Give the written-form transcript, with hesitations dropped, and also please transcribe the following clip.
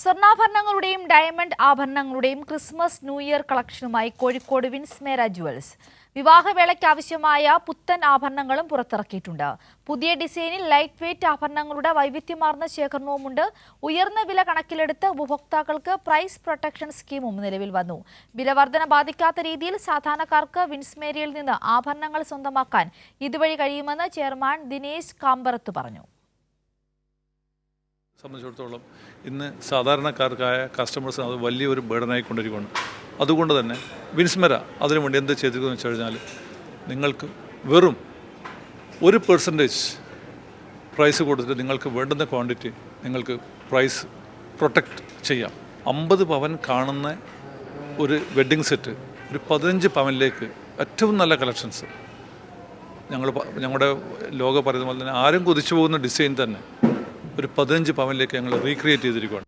സ്വർണ്ണാഭരണങ്ങളുടെയും diamond ആഭരണങ്ങളുടെയും Christmas new year കളക്ഷനുമായി Kozhikode Vinsmera jewels വിവാഹവേളയ്ക്ക് ആവശ്യമായ പുത്തൻ ആഭരണങ്ങളും പുറത്തിറക്കിയിട്ടുണ്ട്. പുതിയ ഡിസൈനിൽ ലൈറ്റ് വെയ്റ്റ് ആഭരണങ്ങളുടെ വൈവിധ്യമാർന്ന ശേഖരണവുമുണ്ട്. ഉയർന്ന വില കണക്കിലെടുത്ത് ഉപഭോക്താക്കൾക്ക് പ്രൈസ് പ്രൊട്ടക്ഷൻ സ്കീമും നിലവിൽ വന്നു. വിലവർധന ബാധിക്കാത്ത രീതിയിൽ സാധാരണക്കാർക്ക് വിൻസ്മേരയിൽ നിന്ന് ആഭരണങ്ങൾ സ്വന്തമാക്കാൻ ഇതുവഴി കഴിയുമെന്ന് ചെയർമാൻ ദിനേശ് കാമ്പറത്ത് പറഞ്ഞു. സംബന്ധിച്ചിടത്തോളം ഇന്ന് സാധാരണക്കാർക്കായ കസ്റ്റമേഴ്സിന് അത് വലിയൊരു ബേർഡനായിക്കൊണ്ടിരിക്കുകയാണ്. അതുകൊണ്ട് തന്നെ വിൻസ്മേര അതിനുവേണ്ടി എന്ത് ചെയ്തിരിക്കുന്നു വെച്ച് കഴിഞ്ഞാൽ നിങ്ങൾക്ക് വെറും 1% പ്രൈസ് കൊടുത്തിട്ട് നിങ്ങൾക്ക് വേണ്ടുന്ന ക്വാണ്ടിറ്റി നിങ്ങൾക്ക് പ്രൈസ് പ്രൊട്ടക്റ്റ് ചെയ്യാം. 50 പവൻ കാണുന്ന ഒരു വെഡ്ഡിങ് സെറ്റ് ഒരു 15 പവനിലേക്ക് ഏറ്റവും നല്ല കളക്ഷൻസ് ഞങ്ങളുടെ ലോക പറയുന്ന പോലെ തന്നെ ആരും കൊതിച്ചു പോകുന്ന ഡിസൈൻ തന്നെ ഒരു 15 പവനിലേക്ക് ഞങ്ങൾ റീക്രിയേറ്റ് ചെയ്തിരിക്കുകയാണ്.